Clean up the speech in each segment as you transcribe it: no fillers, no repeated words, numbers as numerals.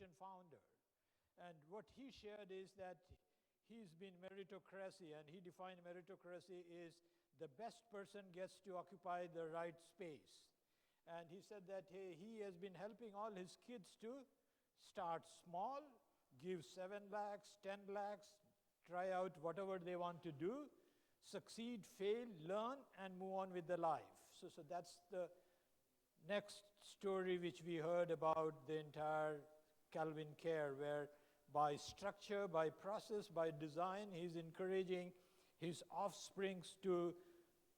generation founder. And what he shared is that he's been meritocracy, and he defined meritocracy is the best person gets to occupy the right space. And he said that he has been helping all his kids to start small, give 7 lakhs, 10 lakhs, try out whatever they want to do, succeed, fail, learn, and move on with their life. So that's the next story which we heard about the entire Calvin Care, where by structure, by process, by design, he's encouraging his offsprings to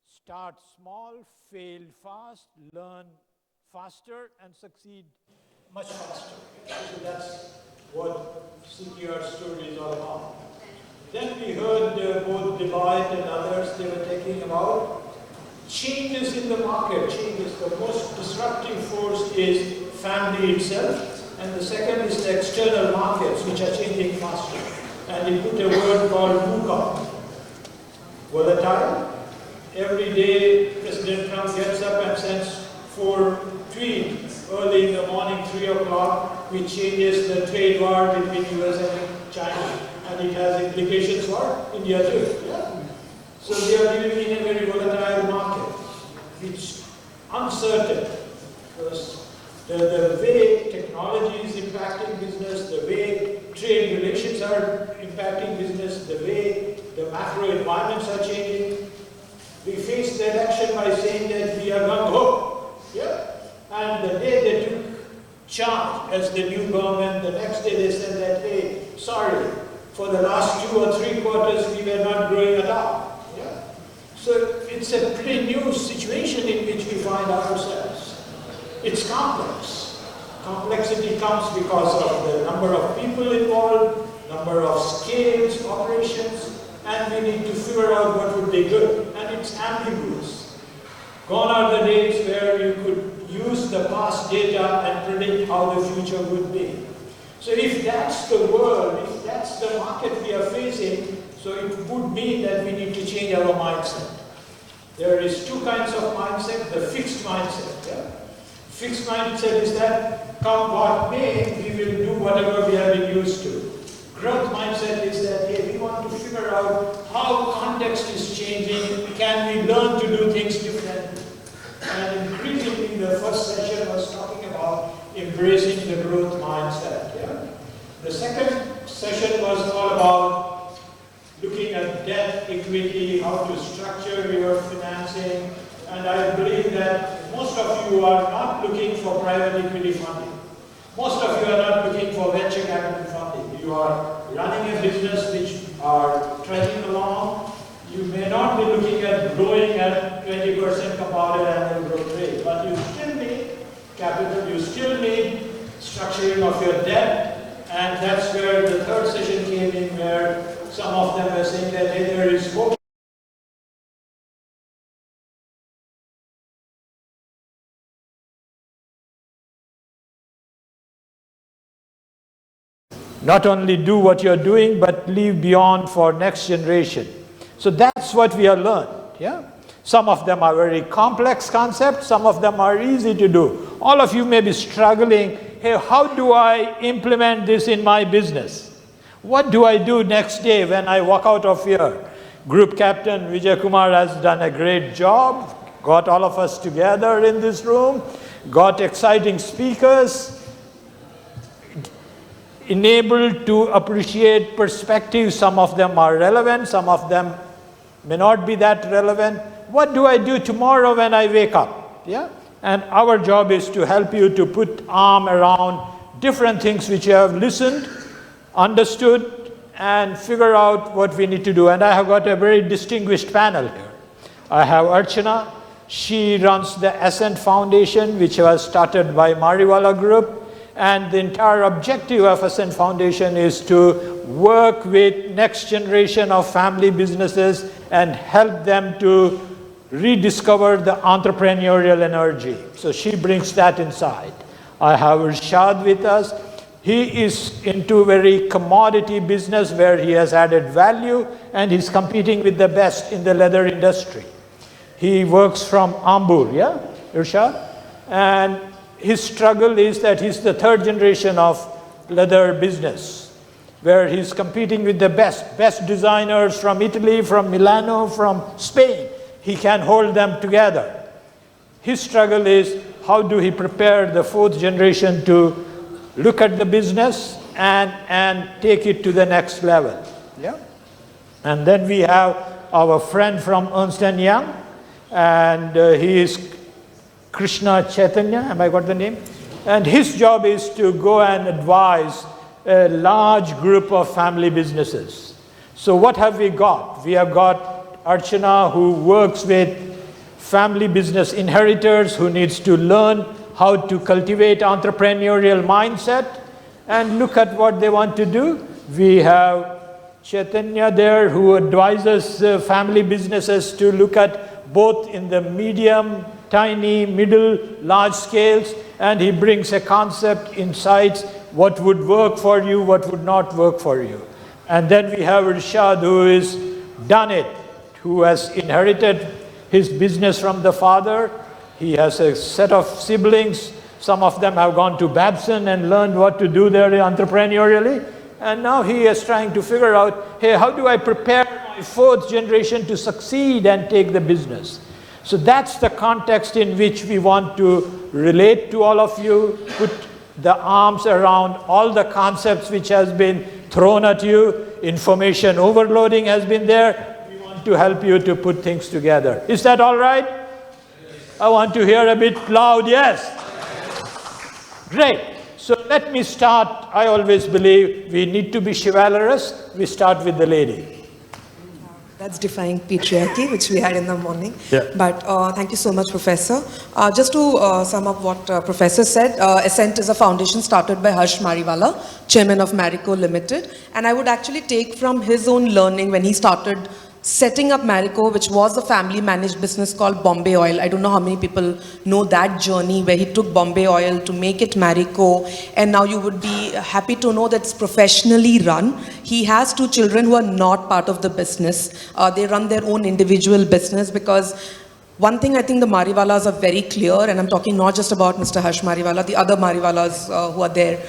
start small, fail fast, learn faster, and succeed much faster. So that's what CTR story is all about. Then we heard both Deloitte and others, they were talking about changes in the market. Changes. The most disruptive force is family itself, and the second is the external markets, which are changing faster. And he put a word called VUCA, volatile. Every day, President Trump gets up and sends 4 tweets early in the morning, 3 o'clock, which changes the trade war between US and China. And it has implications for India too. Yeah. So we are living in a very volatile market. It's uncertain. Because the way technology is impacting business, the way trade relations are impacting business, the way the macro environments are changing. We faced the election by saying that we are gung-ho. Yeah. And the day they took charge as the new government, the next day they said that, hey, sorry, for the last 2 or 3 quarters we were not growing at all. Yeah. So it's a pretty new situation in which we find ourselves. It's complex. Complexity comes because of the number of people involved, number of scales, operations, and we need to figure out what would be good. And it's ambiguous. Gone are the days where you could use the past data and predict how the future would be. So if that's the world, if that's the market we are facing, so it would mean that we need to change our mindset. There is 2 kinds of mindset, the fixed mindset. Yeah? Fixed mindset is that come what may, we will do whatever we have been used to. Growth mindset is that, hey, we want to figure out how context is changing, can we learn to do things differently? And increasingly, the first session was talking about embracing the growth mindset. Yeah? The second session was all about looking at debt, equity, how to structure your financing, and I believe that most of you are not looking for private equity funding. Most of you are not looking for venture capital funding. You are running a business which are trudging along. You may not be looking at growing at 20% compounded annual growth rate, but you still need capital, you still need structuring of your debt, and that's where the third session came in, where some of them were saying that, hey, there is hope. Not only do what you're doing, but leave beyond for next generation. So that's what we have learned. Yeah? Some of them are very complex concepts, some of them are easy to do. All of you may be struggling, hey, how do I implement this in my business? What do I do next day when I walk out of here? Group Captain Vijay Kumar has done a great job, got all of us together in this room, got exciting speakers, enabled to appreciate perspectives. Some of them are relevant, some of them may not be that relevant. What do I do tomorrow when I wake up? Yeah? And our job is to help you to put arm around different things which you have listened, understood, and figure out what we need to do. And I have got a very distinguished panel here. I have Archana. She runs the Ascent Foundation, which was started by Mariwala Group. And the entire objective of Ascent Foundation is to work with next generation of family businesses and help them to rediscover the entrepreneurial energy. So she brings that inside. I have Rashad with us. He is into very commodity business where he has added value and he's competing with the best in the leather industry. He works from Ambur, yeah, Rashad? And his struggle is that he's the 3rd generation of leather business, where he's competing with the best designers from Italy, from Milano, from Spain. He can hold them together. His struggle is, how do he prepare the fourth generation to look at the business and take it to the next level? Yeah. And then we have our friend from Ernst & Young, and he is Krishna Chaitanya, have I got the name? And his job is to go and advise a large group of family businesses. So what have we got? We have got Archana, who works with family business inheritors, who needs to learn how to cultivate entrepreneurial mindset and look at what they want to do. We have Chaitanya there, who advises family businesses to look at both in the medium, tiny, middle, large scales, and he brings a concept, insights, what would work for you, what would not work for you. And then we have Rishad, who has done it, who has inherited his business from the father. He has a set of siblings. Some of them have gone to Babson and learned what to do there entrepreneurially. And now he is trying to figure out, hey, how do I prepare my fourth generation to succeed and take the business? So that's the context in which we want to relate to all of you, put the arms around all the concepts which has been thrown at you. Information overloading has been there. We want to help you to put things together. Is that all right? Yes. I want to hear a bit loud, yes. Great. So let me start. I always believe we need to be chivalrous. We start with the lady. That's defying patriarchy, which we had in the morning. Yeah. But thank you so much, Professor. Just to sum up what Professor said, Ascent is a foundation started by Harsh Mariwala, chairman of Marico Limited. And I would actually take from his own learning when he started setting up Marico, which was a family-managed business called Bombay Oil. I don't know how many people know that journey where he took Bombay Oil to make it Marico, and now you would be happy to know that it's professionally run. He has 2 children who are not part of the business. They run their own individual business, because one thing I think the Mariwalas are very clear, and I'm talking not just about Mr. Harsh Mariwala, the other Mariwalas who are there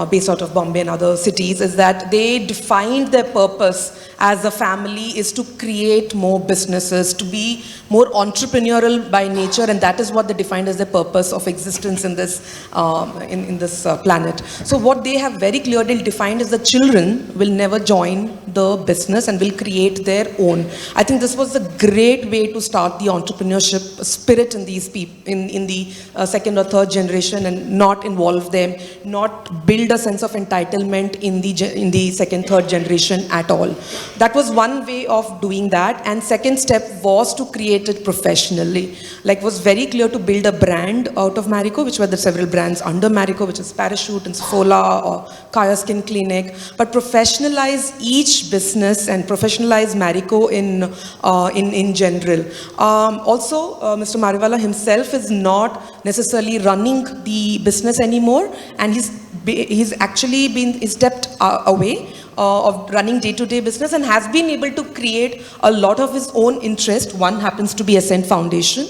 based out of Bombay and other cities, is that they defined their purpose as a family is to create more businesses, to be more entrepreneurial by nature, and that is what they defined as their purpose of existence in this planet. So what they have very clearly defined is the children will never join the business and will create their own. I think this was a great way to start the entrepreneurship spirit in these people, in the second or third generation, and not involve them, not build a sense of entitlement in the second, third generation at all. That was one way of doing that. And second step was to create it professionally. Like, was very clear to build a brand out of Marico, which were the several brands under Marico, which is Parachute and Sfola or Kaya Skin Clinic, but professionalize each business and professionalize Marico in general. Also, Mr. Mariwala himself is not necessarily running the business anymore, and he's actually stepped away of running day-to-day business, and has been able to create a lot of his own interest. One happens to be Ascent Foundation,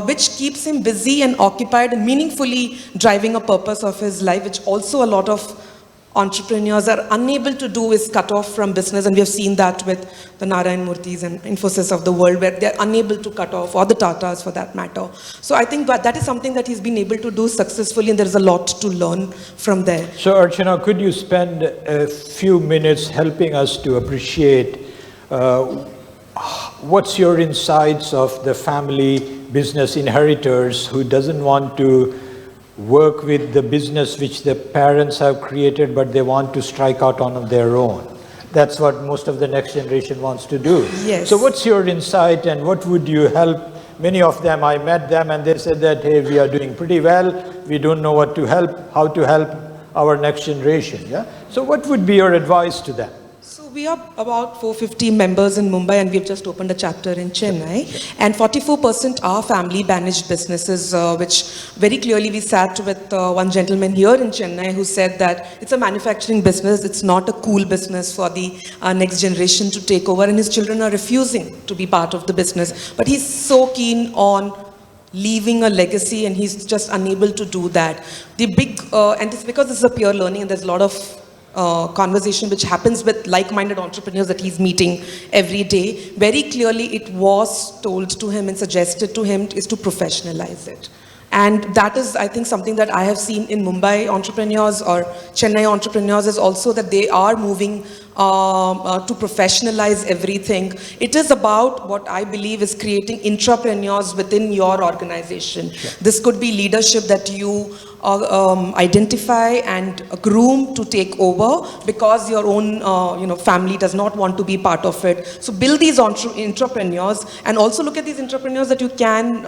which keeps him busy and occupied and meaningfully driving a purpose of his life, which also a lot of entrepreneurs are unable to do, is cut off from business. And we have seen that with the Narayan Murthys and Infosys of the world, where they're unable to cut off, or the Tatas for that matter. So I think that is something that he's been able to do successfully, and there's a lot to learn from there. So Archana, could you spend a few minutes helping us to appreciate what's your insights of the family business inheritors who doesn't want to work with the business which the parents have created, but they want to strike out on their own? That's what most of the next generation wants to do. Yes. So what's your insight, and what would you help? Many of them, I met them and they said that, hey, we are doing pretty well. We don't know what to help, how to help our next generation. Yeah. So what would be your advice to them? So we are about 450 members in Mumbai, and we've just opened a chapter in Chennai. And 44% are family-managed businesses, which very clearly we sat with one gentleman here in Chennai who said that it's a manufacturing business, it's not a cool business for the next generation to take over, and his children are refusing to be part of the business. But he's so keen on leaving a legacy, and he's just unable to do that. The big, and it's because this is a peer learning, and there's a lot of conversation which happens with like-minded entrepreneurs that he's meeting every day. Very clearly it was told to him and suggested to him is to professionalize it. And that is, I think, something that I have seen in Mumbai entrepreneurs or Chennai entrepreneurs is also that they are moving to professionalize everything. It is about what I believe is creating intrapreneurs within your organization. Yeah. This could be leadership that you identify and groom to take over because your own family does not want to be part of it. So build these intrapreneurs, and also look at these entrepreneurs that you can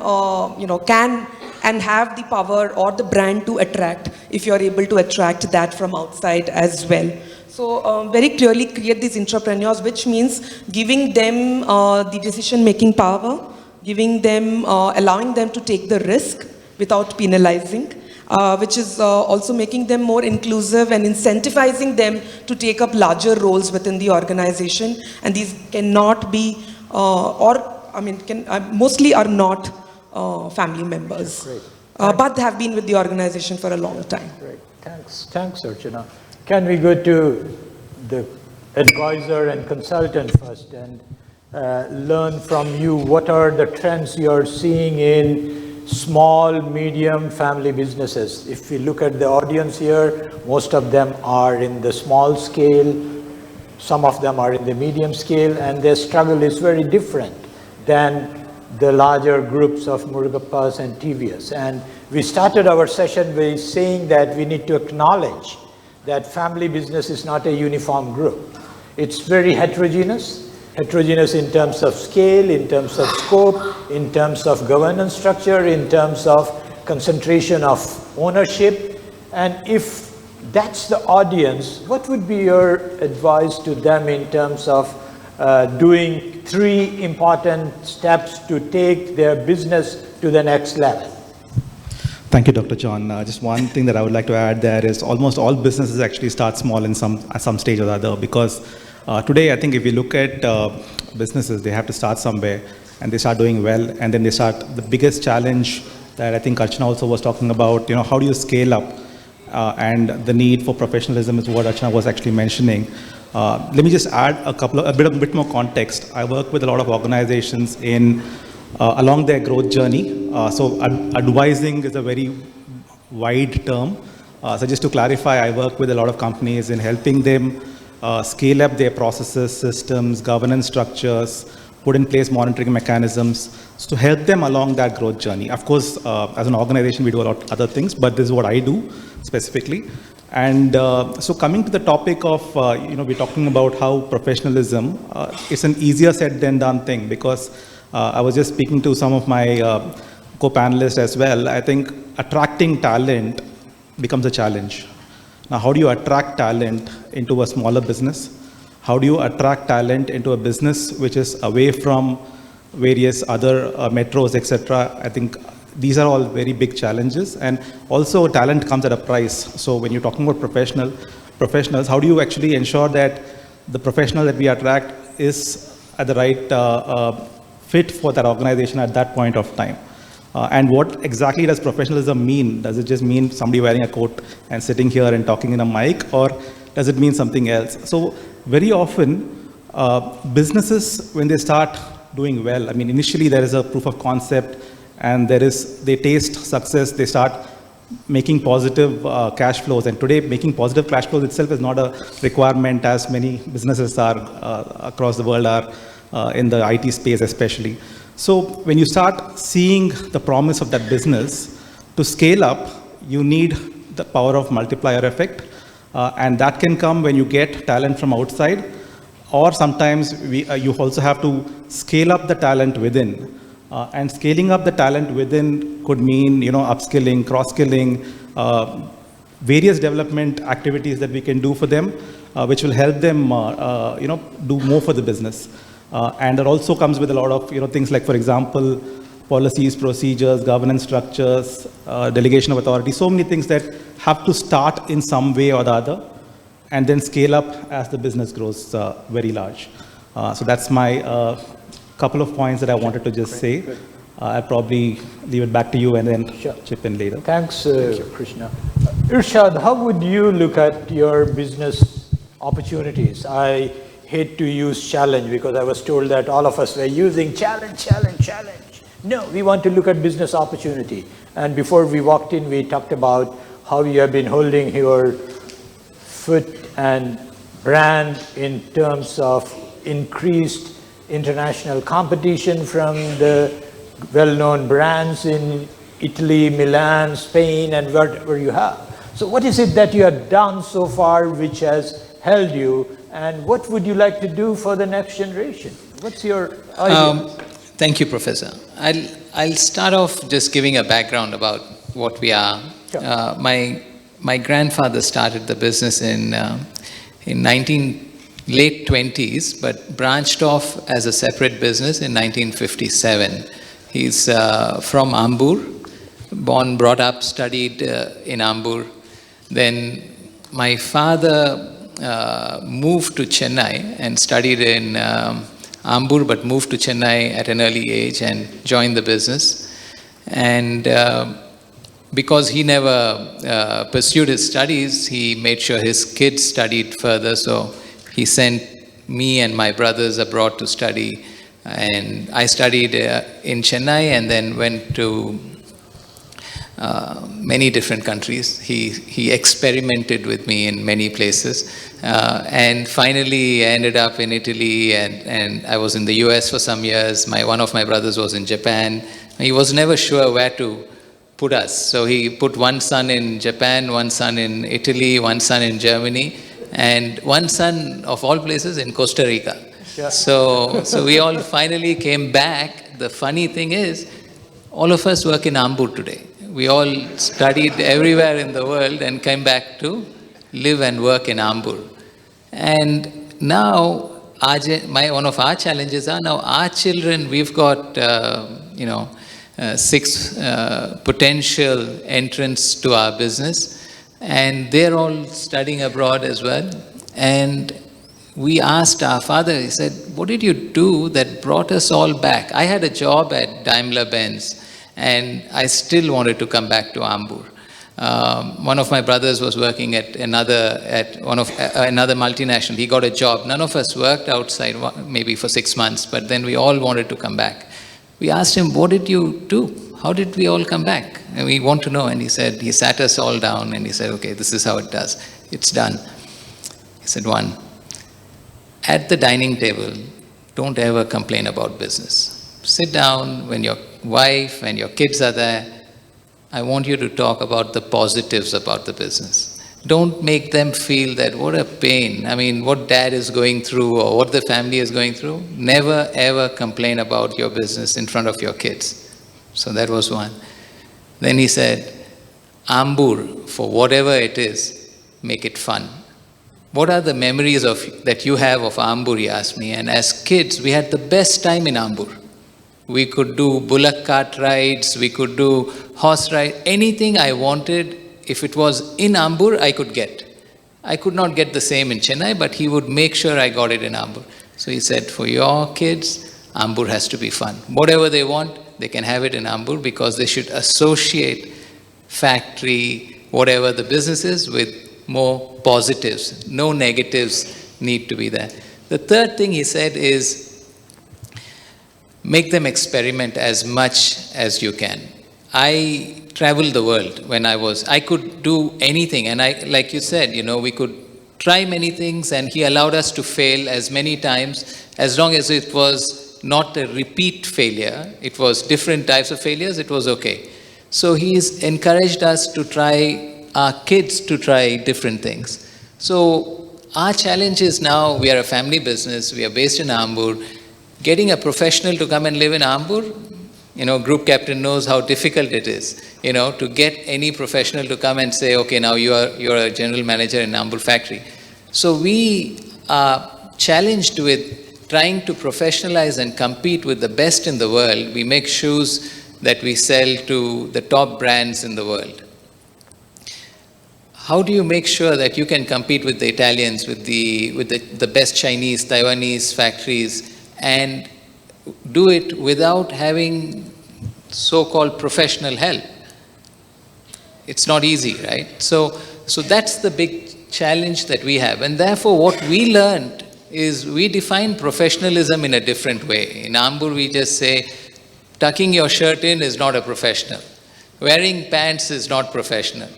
and have the power or the brand to attract, if you're able to attract that from outside as well. So very clearly create these intrapreneurs, which means giving them the decision-making power, giving them, allowing them to take the risk without penalizing, which is also making them more inclusive and incentivizing them to take up larger roles within the organization. And these cannot be, mostly are not family members, but have been with the organization for a long time. Great, thanks Archana. Can we go to the advisor and consultant first and learn from you what are the trends you're seeing in small, medium family businesses? If we look at the audience here, most of them are in the small scale, some of them are in the medium scale, and their struggle is very different than the larger groups of Murugappas and TVS. And we started our session by saying that we need to acknowledge that family business is not a uniform group. It's very heterogeneous in terms of scale, in terms of scope, in terms of governance structure, in terms of concentration of ownership. And if that's the audience, what would be your advice to them in terms of doing 3 important steps to take their business to the next level? Thank you, Dr. John. Just one thing that I would like to add there is almost all businesses actually start small at some stage or the other, because today I think if you look at businesses, they have to start somewhere and they start doing well, and then they start. The biggest challenge that I think Archana also was talking about, how do you scale up, and the need for professionalism is what Archana was actually mentioning. Let me just add a bit more context. I work with a lot of organizations in along their growth journey. So advising is a very wide term. So just to clarify, I work with a lot of companies in helping them scale up their processes, systems, governance structures, put in place monitoring mechanisms to help them along that growth journey. Of course, as an organization, we do a lot of other things, but this is what I do specifically. And so coming to the topic of, we're talking about how professionalism, it's an easier said than done thing, because I was just speaking to some of my co-panelists as well. I think attracting talent becomes a challenge. Now, how do you attract talent into a smaller business? How do you attract talent into a business which is away from various other metros, etc.? I think these are all very big challenges, and also talent comes at a price. So when you're talking about professionals, how do you actually ensure that the professional that we attract is at the right fit for that organization at that point of time? And what exactly does professionalism mean? Does it just mean somebody wearing a coat and sitting here and talking in a mic, or does it mean something else? So very often, businesses, when they start doing well, I mean, initially there is a proof of concept, and they taste success, they start making positive cash flows. And today, making positive cash flows itself is not a requirement, as many businesses are across the world are in the IT space especially. So when you start seeing the promise of that business, to scale up, you need the power of multiplier effect. And that can come when you get talent from outside, or sometimes you also have to scale up the talent within. And scaling up the talent within could mean, upskilling, cross-skilling, various development activities that we can do for them, which will help them, do more for the business. And it also comes with a lot of, things like, for example, policies, procedures, governance structures, delegation of authority, so many things that have to start in some way or the other, and then scale up as the business grows very large. So that's my couple of points that I wanted to just say. I'll probably leave it back to you and then Sure. chip in later. Thanks, Krishna. Irshad, how would you look at your business opportunities? I hate to use challenge because I was told that all of us were using challenge. No, we want to look at business opportunity. And before we walked in, we talked about how you have been holding your foot and brand in terms of increased international competition from the well-known brands in Italy, Milan, Spain, and wherever you have. So what is it that you have done so far which has held you, and what would you like to do for the next generation? What's your idea? Thank you, Professor. I'll start off just giving a background about what we are. Sure. My grandfather started the business in late 20s, but branched off as a separate business in 1957. He's from Ambur, born, brought up, studied in Ambur. Then my father moved to Chennai and studied in Ambur, but moved to Chennai at an early age and joined the business. And because he never pursued his studies, he made sure his kids studied further. So he sent me and my brothers abroad to study. And I studied in Chennai and then went to many different countries. He experimented with me in many places. And finally I ended up in Italy, and I was in the US for some years. One of my brothers was in Japan. He was never sure where to put us. So he put one son in Japan, one son in Italy, one son in Germany, and one son of all places in Costa Rica. Yeah. So we all finally came back. The funny thing is, all of us work in Ambur today. We all studied everywhere in the world and came back to live and work in Ambur. And now, one of our challenges are now our children, we've got, 6 potential entrants to our business, and they're all studying abroad as well. And we asked our father, he said, what did you do that brought us all back? I had a job at Daimler-Benz, and I still wanted to come back to Ambur. One of my brothers was working at another multinational. He got a job. None of us worked outside, maybe for 6 months, but then we all wanted to come back. We asked him, what did you do? How did we all come back? And we want to know. And he said, he sat us all down and he said, okay, this is how it does. It's done. He said, 1, at the dining table, don't ever complain about business. Sit down when your wife and your kids are there. I want you to talk about the positives about the business. Don't make them feel that what a pain. I mean, what dad is going through or what the family is going through. Never ever complain about your business in front of your kids. So that was one. Then he said, Ambur, for whatever it is, make it fun. What are the memories that you have of Ambur, he asked me. And as kids, we had the best time in Ambur. We could do bullock cart rides, we could do horse ride, anything I wanted. If it was in Ambur, I could get. I could not get the same in Chennai, but he would make sure I got it in Ambur. So he said, for your kids, Ambur has to be fun. Whatever they want, they can have it in Ambur because they should associate factory, whatever the business is, with more positives. No negatives need to be there. The third thing he said is, make them experiment as much as you can. I traveled the world when I could do anything. And like you said, we could try many things, and he allowed us to fail as many times, as long as it was not a repeat failure. It was different types of failures, it was okay. So he's encouraged us to try, our kids to try different things. So our challenge is now, we are a family business, we are based in Ambur. Getting a professional to come and live in Ambur, group captain knows how difficult it is, to get any professional to come and say, okay, now you're a general manager in Ambur factory. So we are challenged with trying to professionalize and compete with the best in the world. We make shoes that we sell to the top brands in the world. How do you make sure that you can compete with the Italians, with the best Chinese, Taiwanese factories, and do it without having so-called professional help. It's not easy, right? So that's the big challenge that we have. And therefore, what we learned is we define professionalism in a different way. In Ambur, we just say, tucking your shirt in is not a professional. Wearing pants is not professional.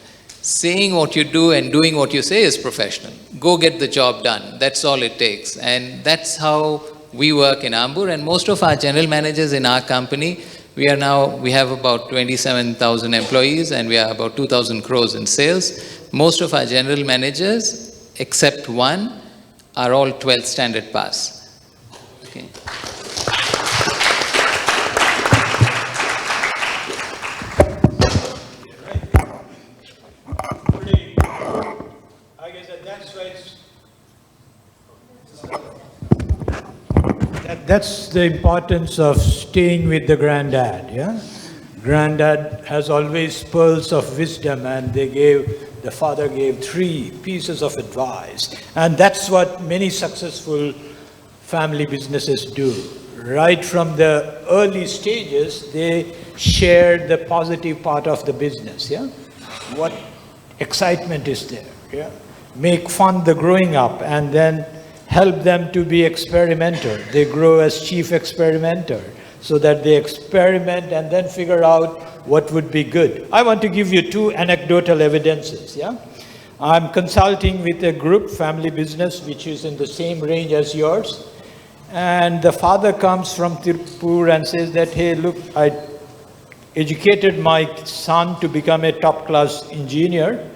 Saying what you do and doing what you say is professional. Go get the job done. That's all it takes. And that's how we work in Ambur. And most of our general managers in our company, we have about 27,000 employees and we are about 2,000 crores in sales. Most of our general managers, except one, are all 12th standard pass. Okay. That's the importance of staying with the granddad, yeah? Granddad has always pearls of wisdom, and the father gave 3 pieces of advice. And that's what many successful family businesses do. Right from the early stages, they share the positive part of the business, yeah? What excitement is there, yeah? Make fun the growing up, and then help them to be experimenter. They grow as chief experimenter so that they experiment and then figure out what would be good. I want to give you 2 anecdotal evidences. Yeah, I'm consulting with a group, family business, which is in the same range as yours. And the father comes from Tirupur and says that, hey, look, I educated my son to become a top-class engineer.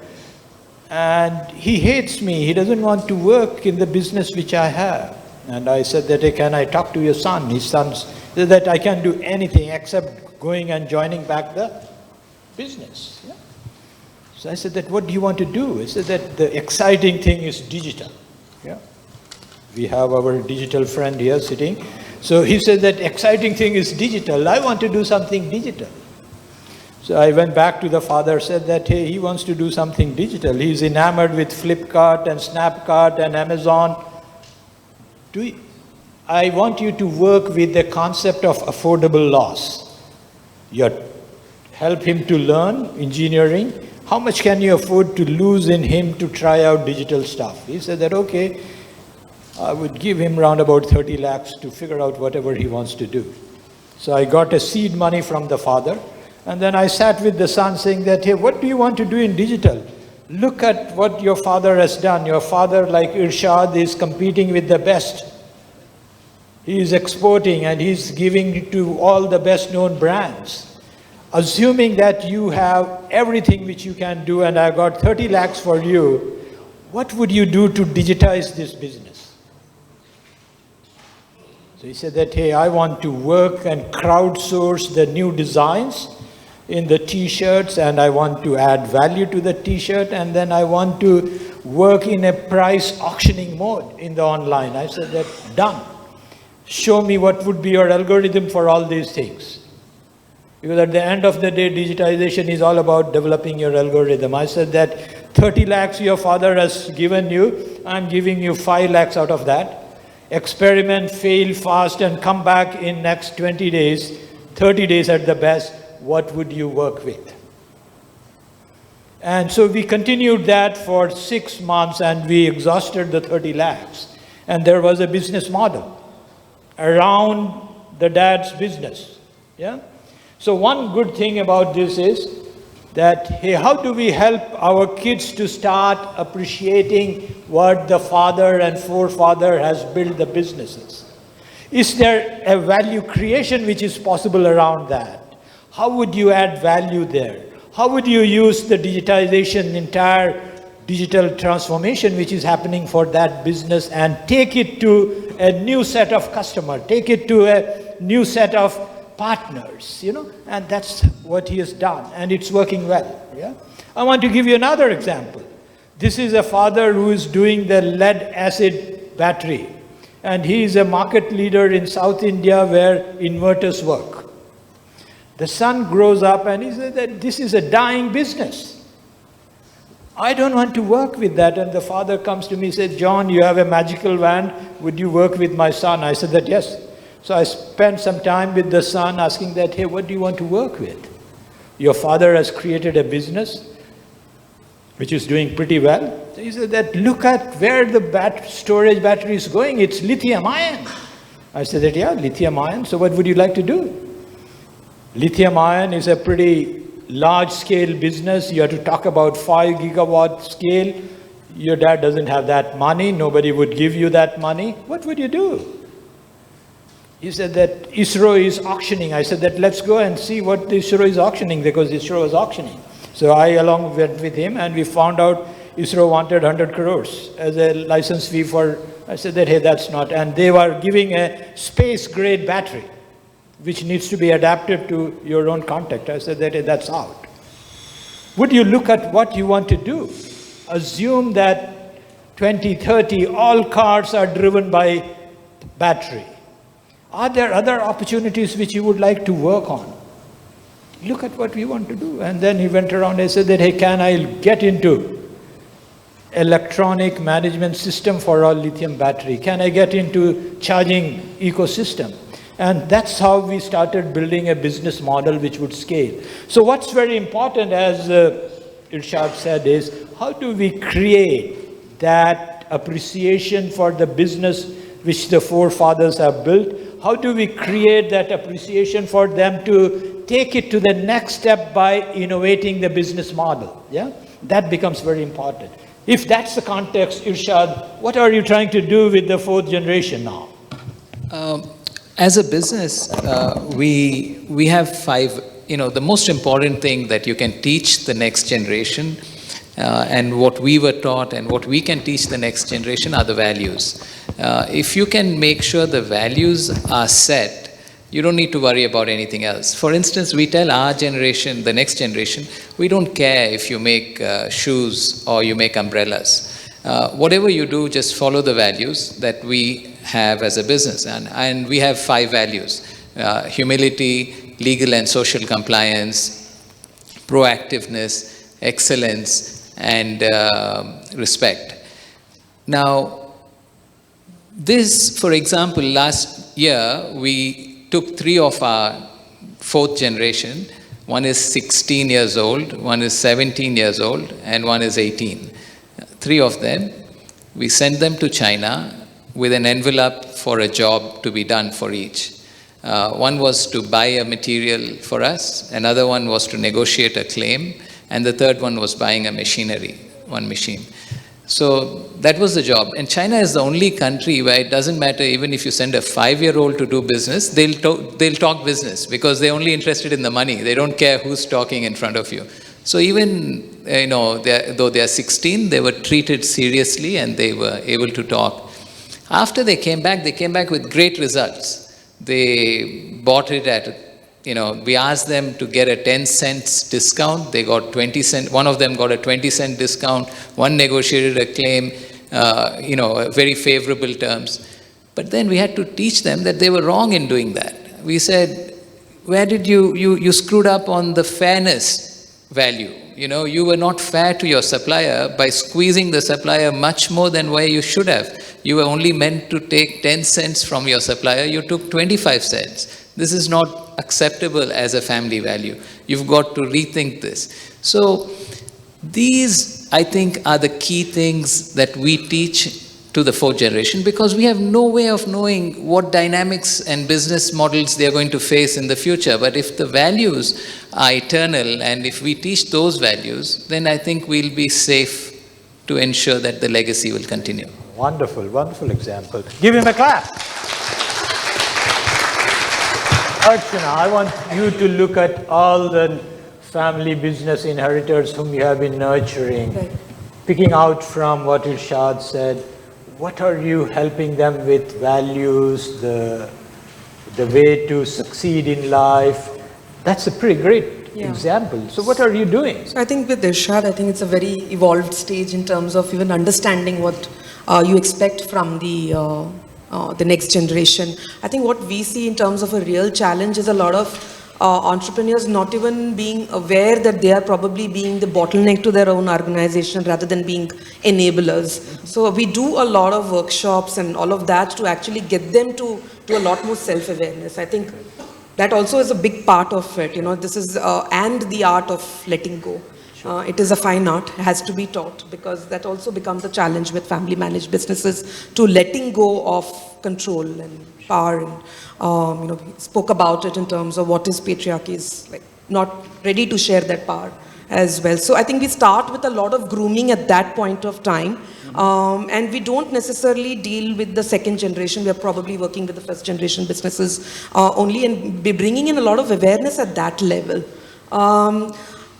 And he hates me. He doesn't want to work in the business which I have. And I said that, hey, can I talk to your son? His son said that I can't do anything except going and joining back the business. Yeah? So I said that, what do you want to do? He said that the exciting thing is digital. Yeah? We have our digital friend here sitting. So he said that exciting thing is digital. I want to do something digital. So I went back to the father, said that, hey, he wants to do something digital. He's enamored with Flipkart and Snapcart and Amazon. I want you to work with the concept of affordable loss. Help him to learn engineering. How much can you afford to lose in him to try out digital stuff? He said that, okay, I would give him around about 30 lakhs to figure out whatever he wants to do. So I got a seed money from the father. And then I sat with the son saying that, hey, what do you want to do in digital? Look at what your father has done. Your father, like Irshad, is competing with the best. He is exporting and he's giving to all the best known brands. Assuming that you have everything which you can do and I got 30 lakhs for you, what would you do to digitize this business? So he said that, hey, I want to work and crowdsource the new designs in the t-shirts, and I want to add value to the t-shirt, and then I want to work in a price auctioning mode in the online. I said that, done. Show me what would be your algorithm for all these things. Because at the end of the day, digitization is all about developing your algorithm. I said that 30 lakhs your father has given you, I'm giving you 5 lakhs out of that. Experiment, fail fast, and come back in next 20 days, 30 days at the best. What would you work with? And so we continued that for 6 months and we exhausted the 30 lakhs. And there was a business model around the dad's business. Yeah? So one good thing about this is that, hey, how do we help our kids to start appreciating what the father and forefather has built the businesses? Is there a value creation which is possible around that? How would you add value there? How would you use the digitization, entire digital transformation which is happening for that business and take it to a new set of customers, take it to a new set of partners, you know? And that's what he has done, and it's working well, yeah? I want to give you another example. This is a father who is doing the lead acid battery, and he is a market leader in South India where inverters work. The son grows up and he says that this is a dying business. I don't want to work with that. And the father comes to me and says, John, you have a magical wand. Would you work with my son? I said that, yes. So I spent some time with the son asking that, hey, what do you want to work with? Your father has created a business which is doing pretty well. So he said that, look at where the storage battery is going. It's lithium ion. I said that, yeah, lithium ion. So what would you like to do? Lithium ion is a pretty large scale business. You have to talk about 5 gigawatt scale. Your dad doesn't have that money. Nobody would give you that money. What would you do? He said that ISRO is auctioning. I said that let's go and see what ISRO is auctioning, because ISRO is auctioning. So I along went with him, and we found out ISRO wanted 100 crores as a license fee for, I said that, hey, that's not. And they were giving a space grade battery, which needs to be adapted to your own context. I said that, hey, that's out. Would you look at what you want to do? Assume that 2030, all cars are driven by battery. Are there other opportunities which you would like to work on? Look at what we want to do. And then he went around and said that, hey, can I get into electronic management system for our lithium battery? Can I get into charging ecosystem? And that's how we started building a business model which would scale. So what's very important, as Irshad said, is how do we create that appreciation for the business which the forefathers have built? How do we create that appreciation for them to take it to the next step by innovating the business model? Yeah, that becomes very important. If that's the context, Irshad, what are you trying to do with the 4th generation now? As a business, we have 5, the most important thing that you can teach the next generation, and what we were taught and what we can teach the next generation are the values. If you can make sure the values are set, you don't need to worry about anything else. For instance, we tell our generation, the next generation, we don't care if you make shoes or you make umbrellas. Whatever you do, just follow the values that we have as a business. And we have 5 values: humility, legal and social compliance, proactiveness, excellence, and respect. Now, this, for example, last year, we took 3 of our 4th generation. One is 16 years old, one is 17 years old, and one is 18. 3 of them, we sent them to China with an envelope for a job to be done for each. One was to buy a material for us, another one was to negotiate a claim, and the third one was buying a machinery, one machine. So that was the job. And China is the only country where it doesn't matter, even if you send a 5-year-old to do business, they'll talk business, because they're only interested in the money. They don't care who's talking in front of you. So even, though they are 16, they were treated seriously and they were able to talk. After they came back with great results. They bought it at, we asked them to get a 10 cents discount. They got 20 cents. One of them got a 20-cent discount. One negotiated a claim, very favorable terms. But then we had to teach them that they were wrong in doing that. We said, where did you screwed up on the fairness value. You were not fair to your supplier by squeezing the supplier much more than where you should have. You were only meant to take 10 cents from your supplier. You took 25 cents. This is not acceptable as a family value. You've got to rethink this. So these, I think, are the key things that we teach to the 4th generation, because we have no way of knowing what dynamics and business models they are going to face in the future. But if the values are eternal, and if we teach those values, then I think we'll be safe to ensure that the legacy will continue. Wonderful, wonderful example. Give him a clap. Archana, I want you to look at all the family business inheritors whom you have been nurturing, right. Picking out from what Irshad said. What are you helping them with? Values, the way to succeed in life. That's a pretty great example. So what are you doing? So I think with Irshad, I think it's a very evolved stage in terms of even understanding what you expect from the next generation. I think what we see in terms of a real challenge is a lot of entrepreneurs not even being aware that they are probably being the bottleneck to their own organization rather than being enablers. So we do a lot of workshops and all of that to actually get them to a lot more self-awareness. I think that also is a big part of it. This is, and the art of letting go. It is a fine art, has to be taught, because that also becomes a challenge with family managed businesses, to letting go of control and power. And we spoke about it in terms of what is patriarchy, is like not ready to share that power as well. So I think we start with a lot of grooming at that point of time. And we don't necessarily deal with the second generation. We are probably working with the first generation businesses only, and be bringing in a lot of awareness at that level.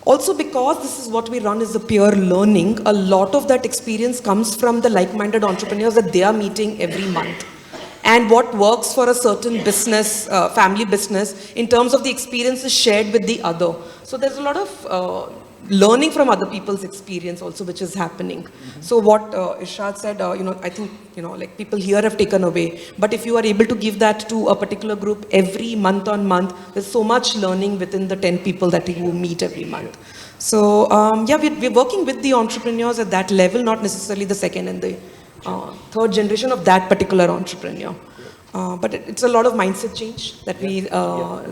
Also, because this is what we run is the peer learning, a lot of that experience comes from the like-minded entrepreneurs that they are meeting every month. And what works for a certain business, family business, in terms of the experience is shared with the other. So there's a lot of learning from other people's experience also, which is happening. So what Irshad said, I think, like people here have taken away. But if you are able to give that to a particular group every month on month, there's so much learning within the 10 people that you meet every month. So yeah, we're working with the entrepreneurs at that level, not necessarily the second and the third generation of that particular entrepreneur. But it's a lot of mindset change that we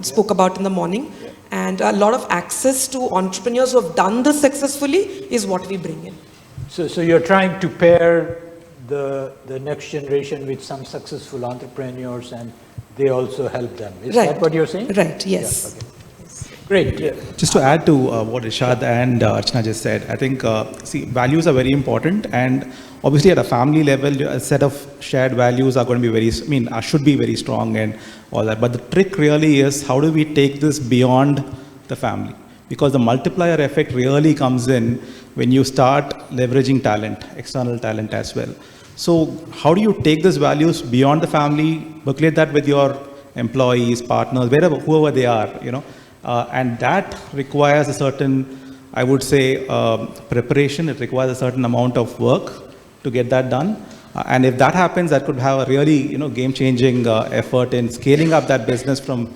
spoke about in the morning. And a lot of access to entrepreneurs who have done this successfully is what we bring in. So you're trying to pair the next generation with some successful entrepreneurs, and they also help them. Is that what you're saying? Right, yes. Yeah, okay. Great. Yeah. Just to add to what Irshad and Archana just said, I think, see, values are very important, and obviously at a family level, a set of shared values are going to be should be very strong and all that. But the trick really is, how do we take this beyond the family? Because the multiplier effect really comes in when you start leveraging talent, external talent as well. So how do you take these values beyond the family, percolate that with your employees, partners, whoever they are, and that requires a certain, I would say, preparation. It requires a certain amount of work to get that done. And if that happens, that could have a really, game-changing effort in scaling up that business from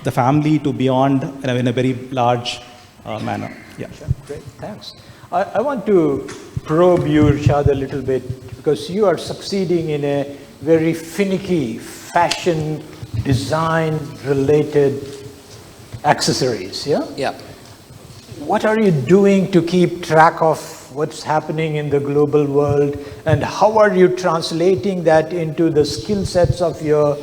the family to beyond in a very large manner. Yeah. Sure. Great. Thanks. I want to probe you, Irshad, a little bit, because you are succeeding in a very finicky fashion design-related accessories, yeah? Yeah. What are you doing to keep track of what's happening in the global world, and how are you translating that into the skill sets of your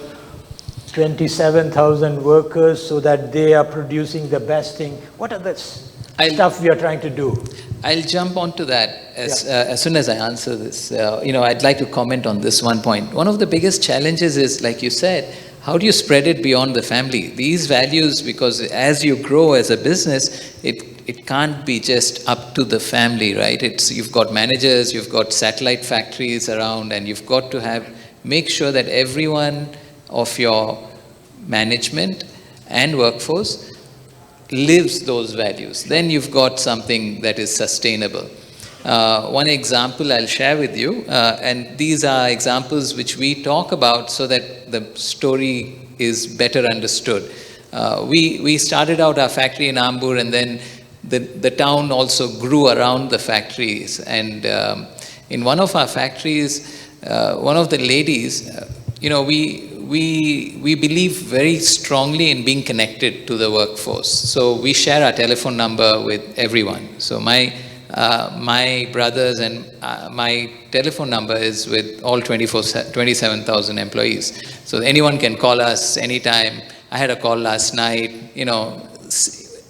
27,000 workers so that they are producing the best thing? What are the stuff we are trying to do? I'll jump onto that as soon as I answer this. I'd like to comment on this one point. One of the biggest challenges is, like you said, how do you spread it beyond the family? These values, because as you grow as a business, it can't be just up to the family, right? You've got managers, you've got satellite factories around, and you've got to make sure that everyone of your management and workforce lives those values. Then you've got something that is sustainable. One example I'll share with you, and these are examples which we talk about so that the story is better understood. We started out our factory in Ambur, and then the town also grew around the factories. And in one of our factories, one of the ladies, we believe very strongly in being connected to the workforce. So we share our telephone number with everyone. So my brothers and my telephone number is with all 27,000 employees. So anyone can call us anytime. I had a call last night.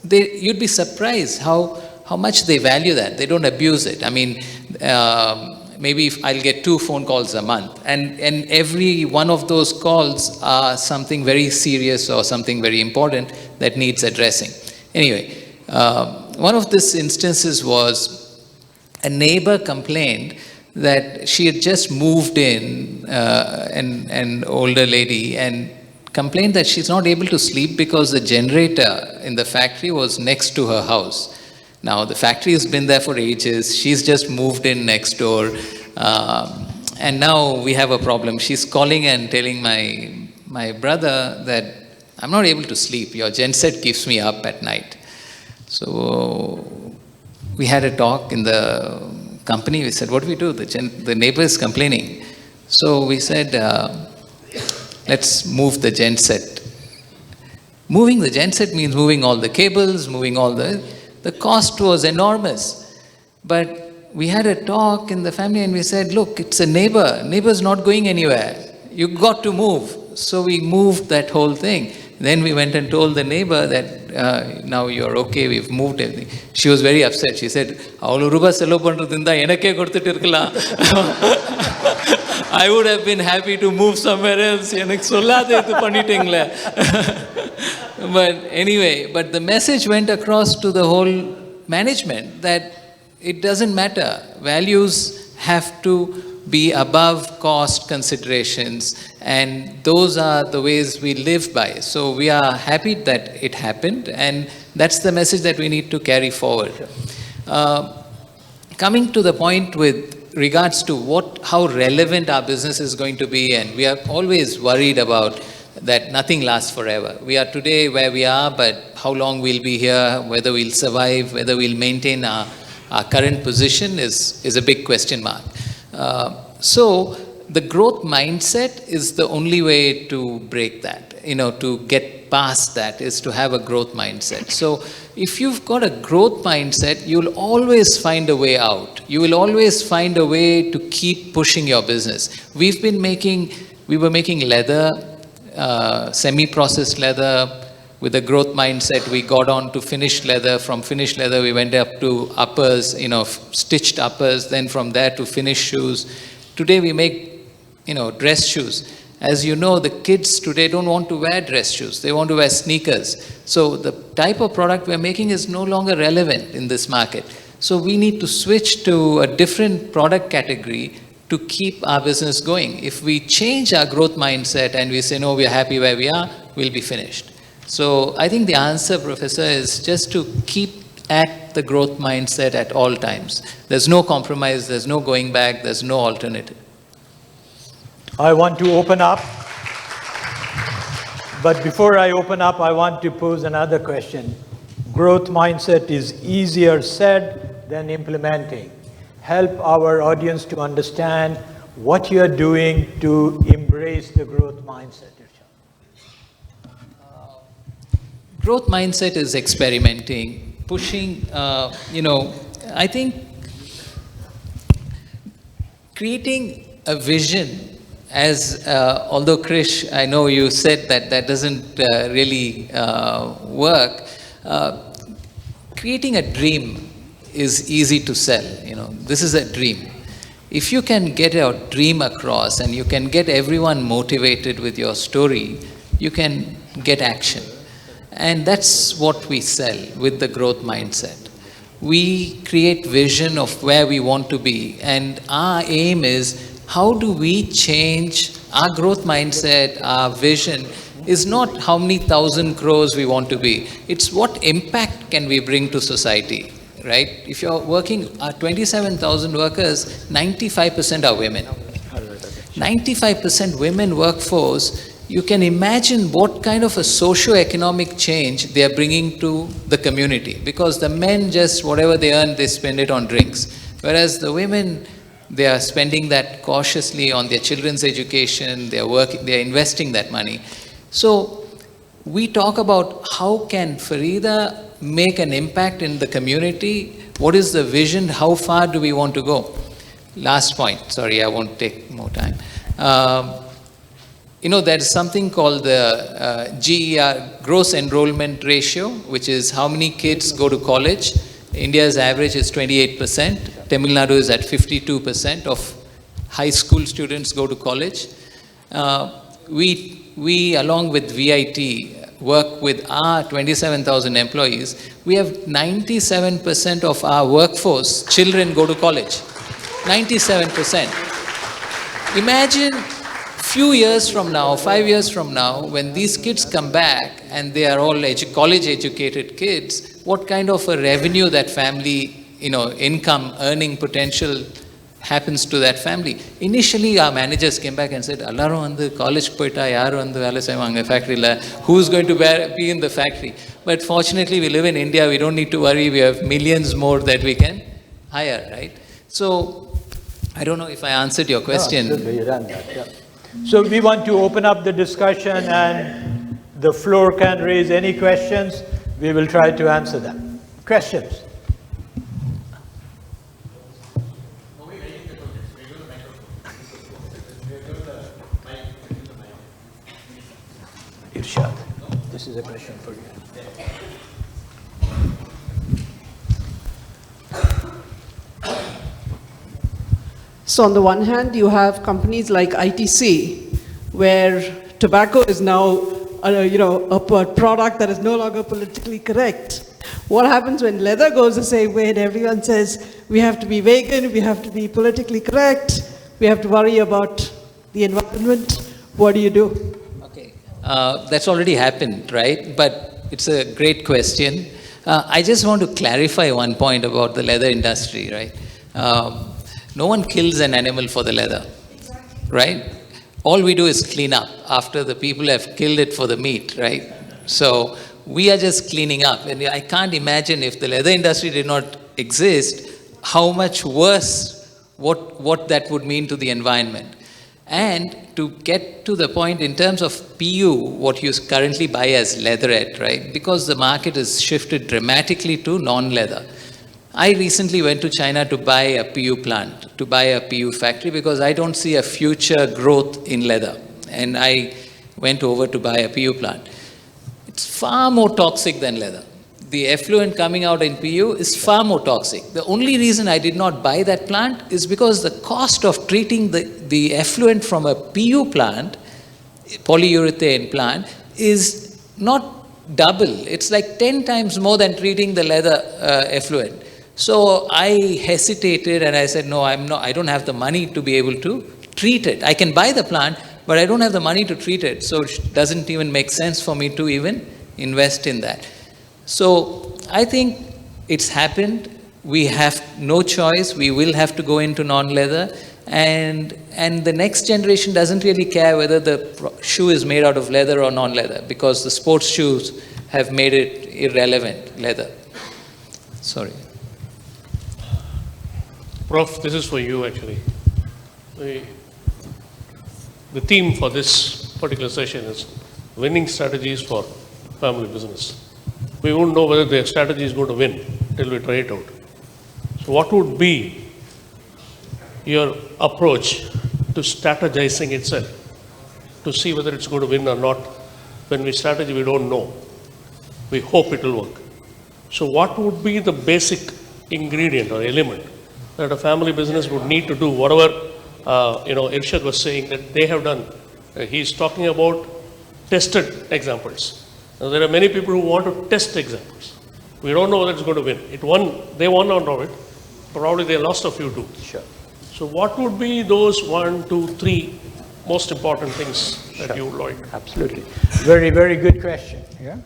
You'd be surprised how much they value that. They don't abuse it. I mean, maybe I'll get 2 phone calls a month, and every one of those calls are something very serious or something very important that needs addressing. Anyway, one of these instances was a neighbor complained that she had just moved in, an older lady, and complained that she's not able to sleep because the generator in the factory was next to her house. Now, the factory has been there for ages. She's just moved in next door. And now we have a problem. She's calling and telling my brother that I'm not able to sleep. Your genset keeps me up at night. So we had a talk in the company. We said, what do we do? The neighbor is complaining. So we said, let's move the genset. Moving the genset means moving all the cables, moving all the cost was enormous. But we had a talk in the family and we said, look, it's a neighbor. Neighbor's not going anywhere. You got to move. So we moved that whole thing. Then we went and told the neighbor that now you're okay, we've moved everything. She was very upset. She said, I would have been happy to move somewhere else. But anyway, but the message went across to the whole management that it doesn't matter. Values have to be above cost considerations, and those are the ways we live by. So we are happy that it happened, and that's the message that we need to carry forward. Coming to the point with regards to how relevant our business is going to be, and we are always worried about that nothing lasts forever. We are today where we are, but how long we'll be here, whether we'll survive, whether we'll maintain our current position is a big question mark. So the growth mindset is the only way to break that, to get past that is to have a growth mindset. So if you've got a growth mindset, you'll always find a way out. You will always find a way to keep pushing your business. We were making leather, semi-processed leather. With a growth mindset, we got on to finished leather. From finished leather, we went up to uppers, stitched uppers. Then from there to finished shoes. Today we make, dress shoes. As you know, the kids today don't want to wear dress shoes. They want to wear sneakers. So the type of product we're making is no longer relevant in this market. So we need to switch to a different product category to keep our business going. If we change our growth mindset and we say, no, we're happy where we are, we'll be finished. So I think the answer, Professor, is just to keep at the growth mindset at all times. There's no compromise, there's no going back, there's no alternative. I want to open up, but before I open up, I want to pose another question. Growth mindset is easier said than implementing. Help our audience to understand what you're doing to embrace the growth mindset. Growth mindset is experimenting, pushing, I think creating a vision as, although Krish, I know you said that doesn't really work, creating a dream is easy to sell, this is a dream. If you can get your dream across and you can get everyone motivated with your story, you can get action. And that's what we sell with the growth mindset. We create vision of where we want to be. And our aim is, how do we change our growth mindset, our vision is not how many 1,000 crores we want to be. It's what impact can we bring to society, right? If you're working, 27,000 workers, 95% are women. 95% women workforce. You can imagine what kind of a socio-economic change they are bringing to the community, because the men just whatever they earn, they spend it on drinks. Whereas the women, they are spending that cautiously on their children's education, they are investing that money. So we talk about how can Farida make an impact in the community? What is the vision? How far do we want to go? Last point, sorry, I won't take more time. There's something called the GER, gross enrollment ratio, which is how many kids go to college. India's average is 28%. Tamil Nadu is at 52% of high school students go to college. We, along with VIT, work with our 27,000 employees. We have 97% of our workforce, children go to college. 97%. Imagine few years from now, 5 years from now, when these kids come back and they are all college-educated kids, what kind of a revenue that family, income, earning potential happens to that family. Initially, our managers came back and said, "Allarum vandu college poita, yaru vandu vela seivanga factory la. Who's going to be in the factory?" But fortunately, we live in India. We don't need to worry. We have millions more that we can hire, right? So, I don't know if I answered your question. No, absolutely, you done that, yeah. So we want to open up the discussion, and the floor can raise any questions. We will try to answer them. Questions? Irshad, this is a question for you. So on the one hand, you have companies like ITC, where tobacco is now, a product that is no longer politically correct. What happens when leather goes the same way and everyone says, we have to be vegan, we have to be politically correct, we have to worry about the environment? What do you do? Okay, that's already happened, right? But it's a great question. I just want to clarify one point about the leather industry, right? No one kills an animal for the leather, right? All we do is clean up after the people have killed it for the meat, right? So we are just cleaning up. And I can't imagine if the leather industry did not exist, how much worse what that would mean to the environment. And to get to the point in terms of PU, what you currently buy as leatherette, right? Because the market has shifted dramatically to non-leather. I recently went to China to buy a PU plant, to buy a PU factory, because I don't see a future growth in leather. And I went over to buy a PU plant. It's far more toxic than leather. The effluent coming out in PU is far more toxic. The only reason I did not buy that plant is because the cost of treating the effluent from a PU plant, polyurethane plant, is not double. It's like 10 times more than treating the leather effluent. So I hesitated and I said, no, I don't have the money to be able to treat it. I can buy the plant, but I don't have the money to treat it. So it doesn't even make sense for me to even invest in that. So I think it's happened. We have no choice. We will have to go into non-leather. And the next generation doesn't really care whether the shoe is made out of leather or non-leather, because the sports shoes have made it irrelevant, leather. Sorry. Prof, this is for you actually. The theme for this particular session is winning strategies for family business. We won't know whether the strategy is going to win till we try it out. So what would be your approach to strategizing itself to see whether it's going to win or not? When we strategy, we don't know. We hope it will work. So what would be the basic ingredient or element that a family business would need to do, whatever Irshad was saying that they have done? He's talking about tested examples. Now, there are many people who want to test examples. We don't know whether it's going to win. They won out of it. Probably they lost a few too. Sure. So what would be those 1, 2, 3 most important things that you would like? Absolutely. Very, very good question. Yeah.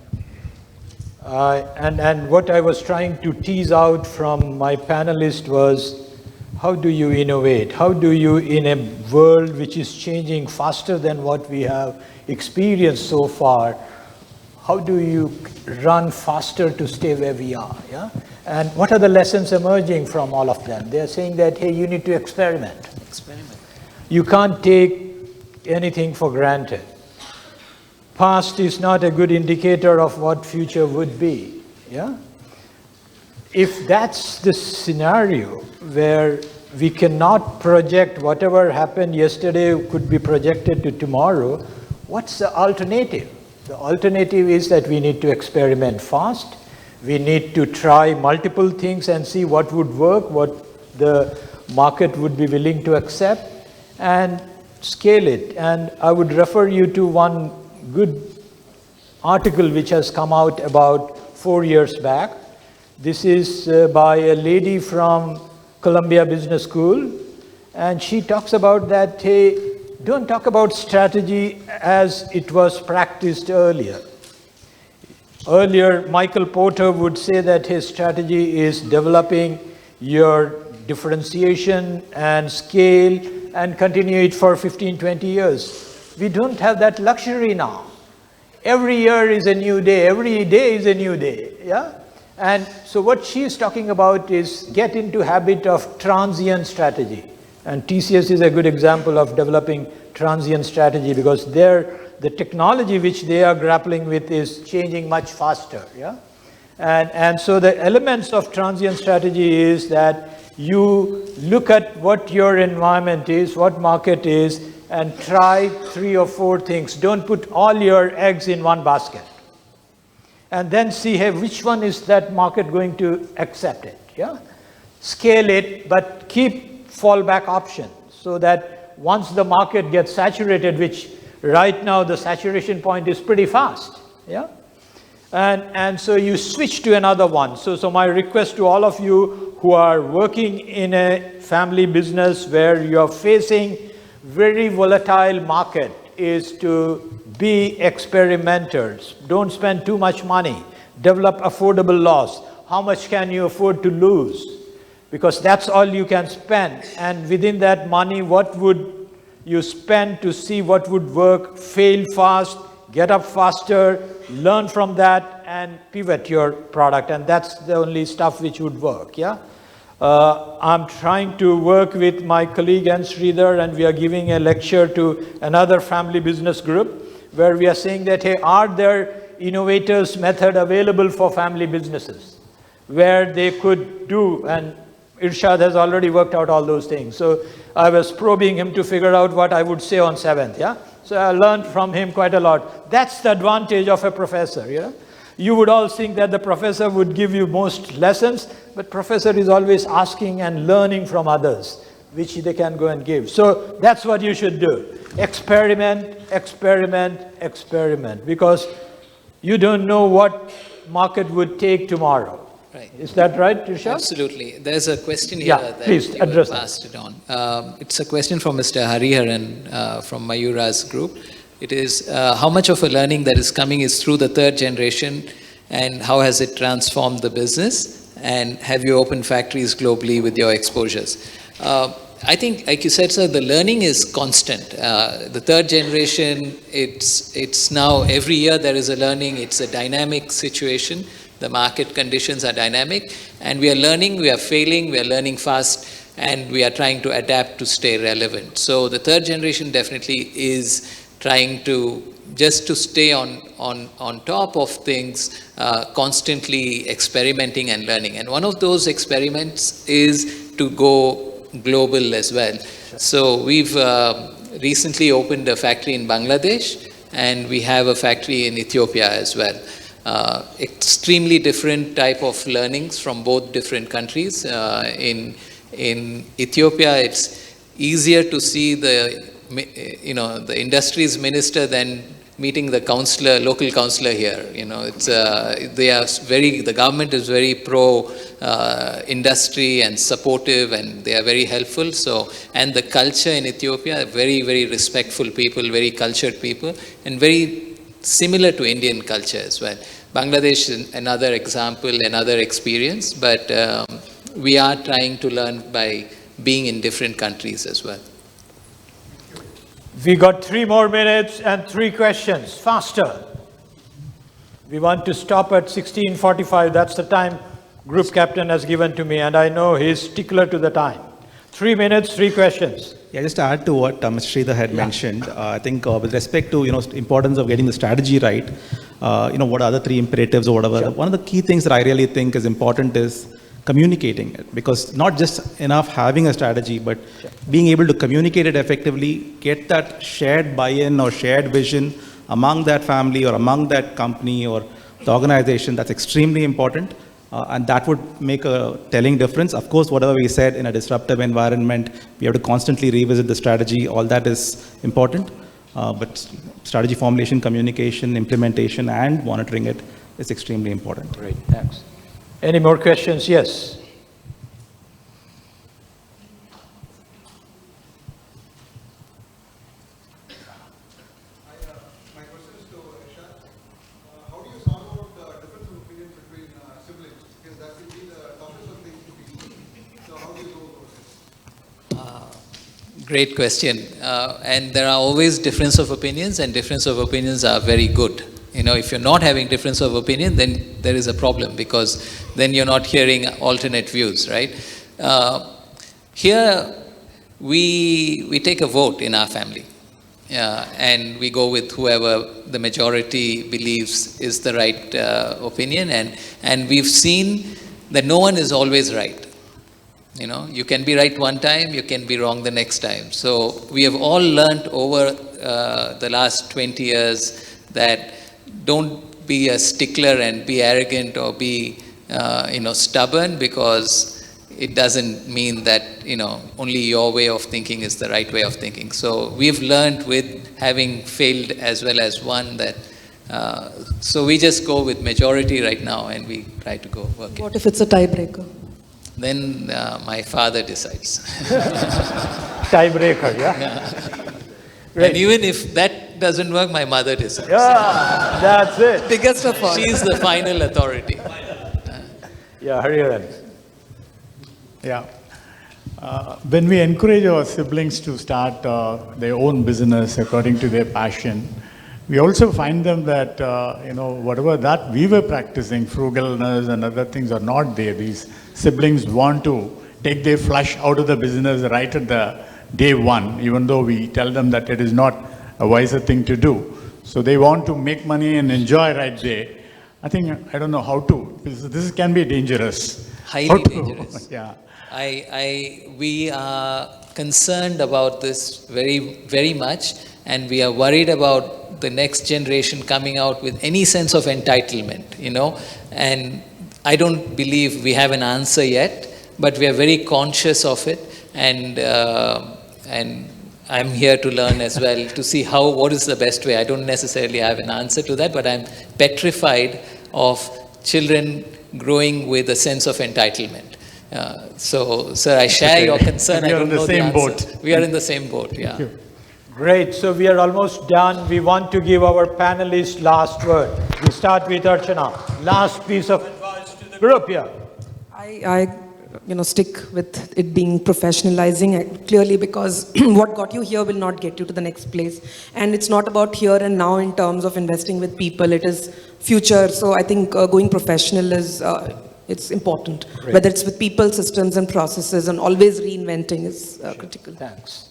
And what I was trying to tease out from my panelist was, how do you innovate? How do you, in a world which is changing faster than what we have experienced so far, how do you run faster to stay where we are? Yeah? And what are the lessons emerging from all of them? They're saying that, hey, you need to experiment. You can't take anything for granted. Past is not a good indicator of what future would be. Yeah? If that's the scenario where we cannot project whatever happened yesterday could be projected to tomorrow, what's the alternative? The alternative is that we need to experiment fast. We need to try multiple things and see what would work, what the market would be willing to accept, and scale it. And I would refer you to one good article which has come out about 4 years back. This is by a lady from Columbia Business School, and she talks about that, hey, don't talk about strategy as it was practiced earlier. Earlier, Michael Porter would say that his strategy is developing your differentiation and scale and continue it for 15, 20 years. We don't have that luxury now. Every year is a new day. Every day is a new day. Yeah? And so what she's talking about is get into habit of transient strategy. And TCS is a good example of developing transient strategy because the technology which they are grappling with is changing much faster. Yeah? And so the elements of transient strategy is that you look at what your environment is, what market is, and try 3 or 4 things. Don't put all your eggs in one basket. And then see, hey, which one is that market going to accept it? Yeah? Scale it, but keep fallback options so that once the market gets saturated, which right now the saturation point is pretty fast. Yeah? And so you switch to another one. So my request to all of you who are working in a family business where you're facing very volatile market is to be experimenters. Don't spend too much money. Develop affordable loss. How much can you afford to lose? Because that's all you can spend. And within that money, what would you spend to see what would work, fail fast, get up faster, learn from that, and pivot your product. And that's the only stuff which would work. Yeah. I'm trying to work with my colleague N. Sridhar, and we are giving a lecture to another family business group where we are saying that, hey, are there innovators method available for family businesses where they could do, and Irshad has already worked out all those things. So I was probing him to figure out what I would say on 7th. Yeah. So I learned from him quite a lot. That's the advantage of a professor. You know? You would all think that the professor would give you most lessons, but professor is always asking and learning from others, which they can go and give. So that's what you should do. Experiment, experiment, experiment, because you don't know what market would take tomorrow. Right. Is that right, Irshad? Absolutely. There's a question here that please you address passed it on. It's a question from Mr. Hariharan from Mayura's group. It is how much of a learning that is coming is through the third generation, and how has it transformed the business? And have you opened factories globally with your exposures? I think, like you said, sir, the learning is constant. The third generation, it's now every year there is a learning. It's a dynamic situation. The market conditions are dynamic, and we are learning, we are failing, we are learning fast, and we are trying to adapt to stay relevant. So the third generation definitely is trying to just to stay on top of things, constantly experimenting and learning. And one of those experiments is to go global as well. So we've recently opened a factory in Bangladesh, and we have a factory in Ethiopia as well. Extremely different type of learnings from both different countries. In Ethiopia, it's easier to see the industries minister than meeting the counselor, local counselor here. It's the government is very pro industry and supportive, and they are very helpful. So, and the culture in Ethiopia, very, very respectful people, very cultured people, and very similar to Indian culture as well. Bangladesh is another example, another experience, but we are trying to learn by being in different countries as well. We got 3 more minutes and 3 questions. Faster. We want to stop at 16:45. That's the time group captain has given to me, and I know he's stickler to the time. 3 minutes, 3 questions. Yeah, just to add to what Mr. Sridhar had mentioned, I think with respect to importance of getting the strategy right, what are the 3 imperatives or whatever. Sure. One of the key things that I really think is important is communicating it, because not just enough having a strategy, but being able to communicate it effectively, get that shared buy-in or shared vision among that family or among that company or the organization. That's extremely important. And that would make a telling difference. Of course, whatever we said, in a disruptive environment, we have to constantly revisit the strategy. All that is important. But strategy formulation, communication, implementation, and monitoring it is extremely important. Great, thanks. Any more questions? Yes. My question is to Irshad. How do you solve out the difference of opinion between siblings? Because that will be the toughest of things to be. So how do you go about Great question. And there are always difference of opinions, and difference of opinions are very good. You know, if you're not having difference of opinion, then there is a problem, because then you're not hearing alternate views, right? Here, we take a vote in our family. And we go with whoever the majority believes is the right opinion. And we've seen that no one is always right. You know, you can be right one time, you can be wrong the next time. So we have all learned over the last 20 years that don't be a stickler and be arrogant or be, stubborn, because it doesn't mean that, only your way of thinking is the right way of thinking. So we've learned with having failed as well as won that, so we just go with majority right now, and we try to go work it. What if it's a tiebreaker? Then my father decides. Tiebreaker, yeah? And even if that doesn't work, my mother decides. Yeah, that's it. Biggest of all. She's the final authority. Yeah, Hariharan. Yeah. When we encourage our siblings to start their own business according to their passion, we also find them that, whatever that we were practicing, frugalness and other things are not there. These siblings want to take their flush out of the business right at the day one, even though we tell them that it is not a wiser thing to do. So they want to make money and enjoy right there. I think, I don't know how to, because this can be dangerous. Highly dangerous. Yeah. We are concerned about this very, very much, and we are worried about the next generation coming out with any sense of entitlement, and I don't believe we have an answer yet, but we are very conscious of it, and I'm here to learn as well, to see what is the best way. I don't necessarily have an answer to that, but I'm petrified of children growing with a sense of entitlement. So, sir, I share your concern. I don't know the answer. We are in the same boat, yeah. Thank you. Great, so we are almost done. We want to give our panelists last word. We start with Archana. Last piece of advice to the group here. I stick with it being professionalizing, clearly, because what got you here will not get you to the next place. And it's not about here and now in terms of investing with people, it is future. So I think going professional is, it's important. Great. Whether it's with people, systems and processes, and always reinventing is critical. Thanks.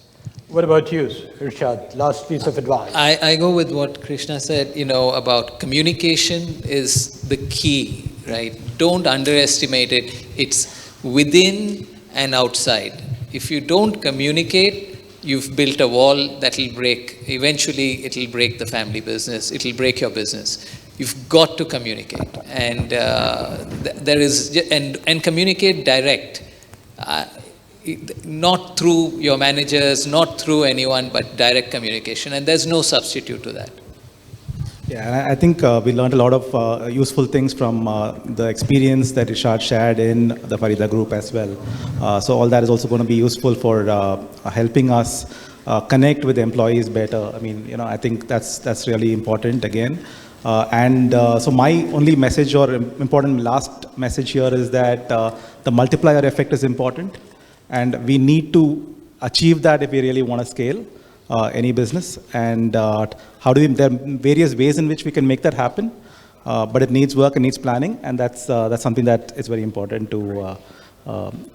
What about you, Irshad? Last piece of advice. I go with what Krishna said, about communication is the key, right? Don't underestimate it. It's within and outside. If you don't communicate, you've built a wall that will break. Eventually, it will break the family business. It will break your business. You've got to communicate, and and communicate direct. Not through your managers, not through anyone, but direct communication, and there's no substitute to that. Yeah, and I think we learned a lot of useful things from the experience that Ishad shared in the Farida group as well. So all that is also going to be useful for helping us connect with employees better. I mean, I think that's really important again. So my only message or important last message here is that the multiplier effect is important. And we need to achieve that if we really want to scale any business. And there are various ways in which we can make that happen, but it needs work and needs planning, and that's something that is very important to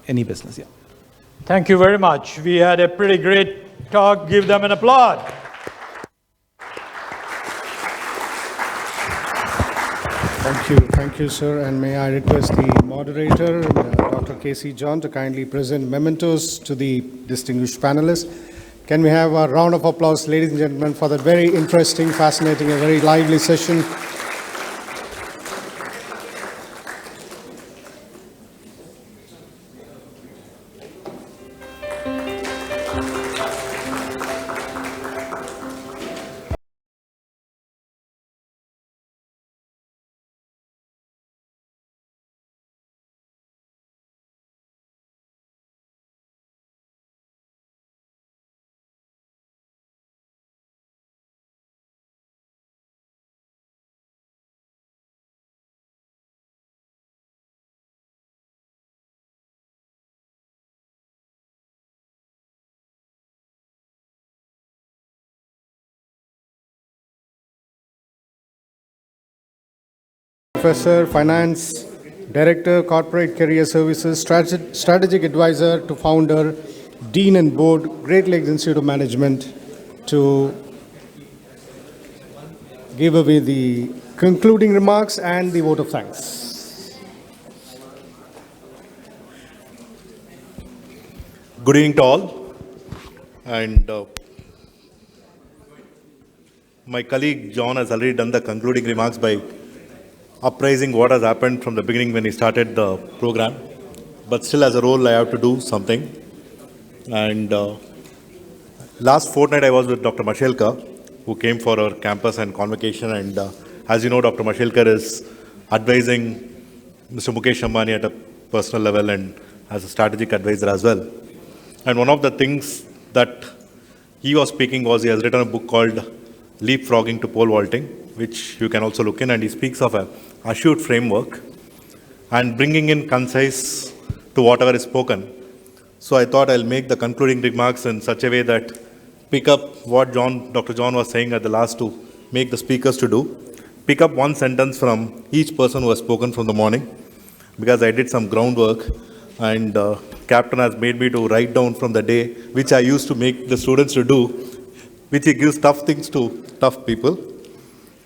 any business. Yeah. Thank you very much. We had a pretty great talk. Give them an applause. Thank you, sir. And may I request the moderator, Dr. K.C. John, to kindly present mementos to the distinguished panelists. Can we have a round of applause, ladies and gentlemen, for that very interesting, fascinating, and very lively session. Professor, Finance Director, Corporate Career Services, Strategic Advisor to Founder, Dean and Board, Great Lakes Institute of Management, to give away the concluding remarks and the vote of thanks. Good evening to all. And my colleague John has already done the concluding remarks by uprising what has happened from the beginning when he started the program. But still, as a role, I have to do something. And last fortnight, I was with Dr. Mashelka, who came for our campus and convocation. And as you know, Dr. Mashelkar is advising Mr. Mukesh Ambani at a personal level and as a strategic advisor as well. And one of the things that he was speaking was he has written a book called Leapfrogging to Pole Vaulting, which you can also look in, and he speaks of a assured framework and bringing in concise to whatever is spoken. So I thought I'll make the concluding remarks in such a way that pick up what Dr. John was saying at the last to make the speakers to do. Pick up one sentence from each person who has spoken from the morning, because I did some groundwork and Captain has made me to write down from the day, which I used to make the students to do, which he gives tough things to tough people.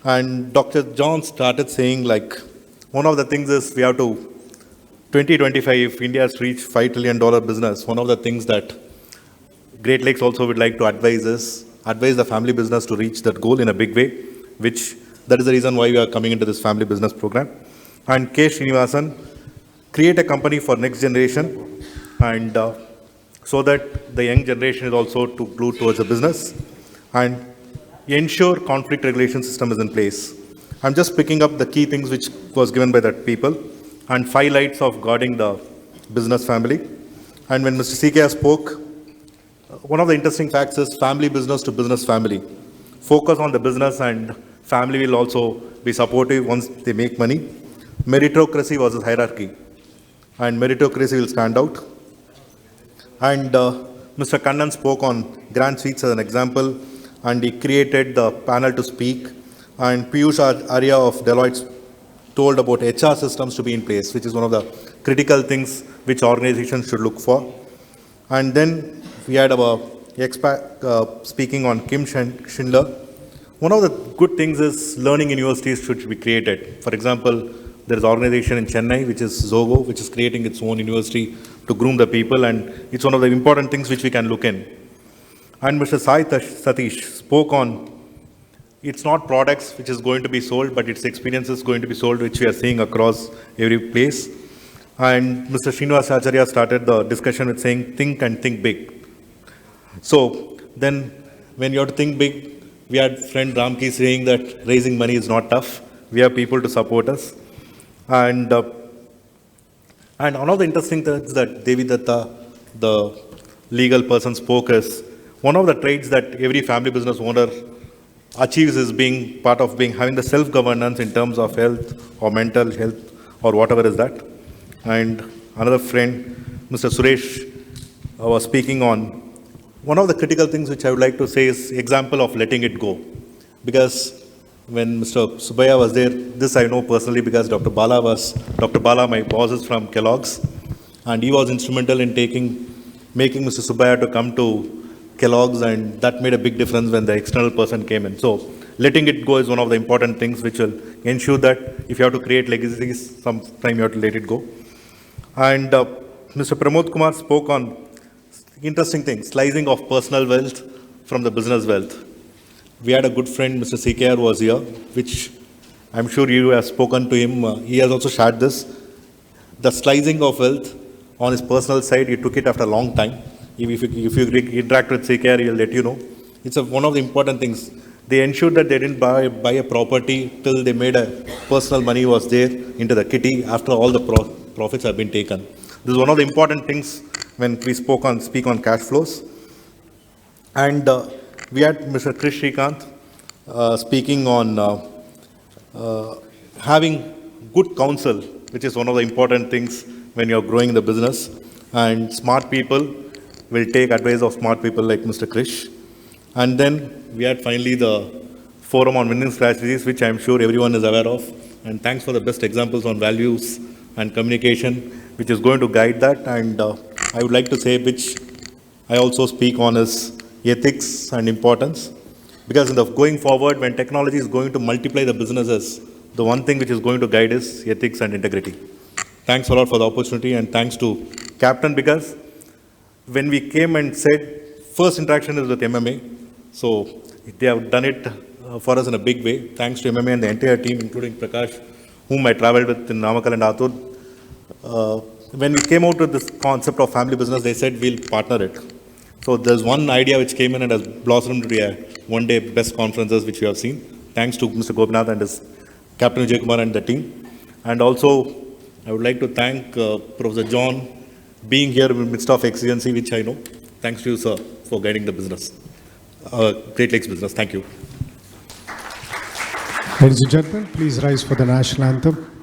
And Dr. John started saying, like, one of the things is we have to, 2025, if India has reached $5 trillion business, one of the things that Great Lakes also would like to advise is, advise the family business to reach that goal in a big way, which that is the reason why we are coming into this family business program. And K. Srinivasan, create a company for next generation, and so that the young generation is also to glue towards the business, and ensure conflict regulation system is in place. I'm just picking up the key things which was given by that people, and 5 lights of guarding the business family. And when Mr. CK spoke, one of the interesting facts is family business to business family. Focus on the business and family will also be supportive once they make money. Meritocracy versus hierarchy. And meritocracy will stand out. And Mr. Kannan spoke on Grand Suites as an example, and he created the panel to speak. And Piyush Arya of Deloitte told about HR systems to be in place, which is one of the critical things which organizations should look for. And then we had our expert speaking on Kim Schindler. One of the good things is learning universities should be created. For example, there is an organization in Chennai, which is Zogo, which is creating its own university to groom the people, and it's one of the important things which we can look in. And Mr. Sai Satish spoke on, it's not products which is going to be sold, but it's experiences going to be sold, which we are seeing across every place. And Mr. Srinivas Acharya started the discussion with saying, think and think big. So then when you have to think big, we had friend Ramki saying that raising money is not tough. We have people to support us. And one of the interesting things that Devi Datta, the legal person, spoke is, one of the traits that every family business owner achieves is being part of having the self-governance in terms of health or mental health or whatever is that. And another friend, Mr. Suresh, was speaking on one of the critical things which I would like to say is example of letting it go. Because when Mr. Subaya was there, this I know personally because Dr. Bala, my boss, is from Kellogg's, and he was instrumental in making Mr. Subaya to come to Kellogg's, and that made a big difference when the external person came in. So letting it go is one of the important things which will ensure that if you have to create legacies, sometime you have to let it go. And Mr. Pramod Kumar spoke on interesting things, slicing of personal wealth from the business wealth. We had a good friend, Mr. CKR, was here, which I'm sure you have spoken to him. He has also shared this. The slicing of wealth on his personal side, he took it after a long time. If you interact with CKR, he'll let you know. It's one of the important things. They ensured that they didn't buy a property till they made a personal money was there into the kitty after all the profits have been taken. This is one of the important things when we speak on cash flows. And we had Mr. Krish Srikanth speaking on having good counsel, which is one of the important things when you're growing the business. And smart people will take advice of smart people like Mr. Krish. And then we had finally the forum on winning strategies, which I'm sure everyone is aware of. And thanks for the best examples on values and communication, which is going to guide that. And I would like to say, which I also speak on, is ethics and importance. Because in the going forward, when technology is going to multiply the businesses, the one thing which is going to guide is ethics and integrity. Thanks a lot for the opportunity, and thanks to Captain, because when we came and said, first interaction is with MMA, so they have done it for us in a big way. Thanks to MMA and the entire team, including Prakash, whom I traveled with in Namakkal and Atur. When we came out with this concept of family business, they said we'll partner it. So there's one idea which came in and has blossomed to be a one-day best conferences which we have seen. Thanks to Mr. Gopinath and his Captain Vijay Kumar and the team. And also, I would like to thank Professor John being here in the midst of exigency, which I know. Thanks to you, sir, for guiding the business, Great Lakes business. Thank you. Ladies and gentlemen, please rise for the national anthem.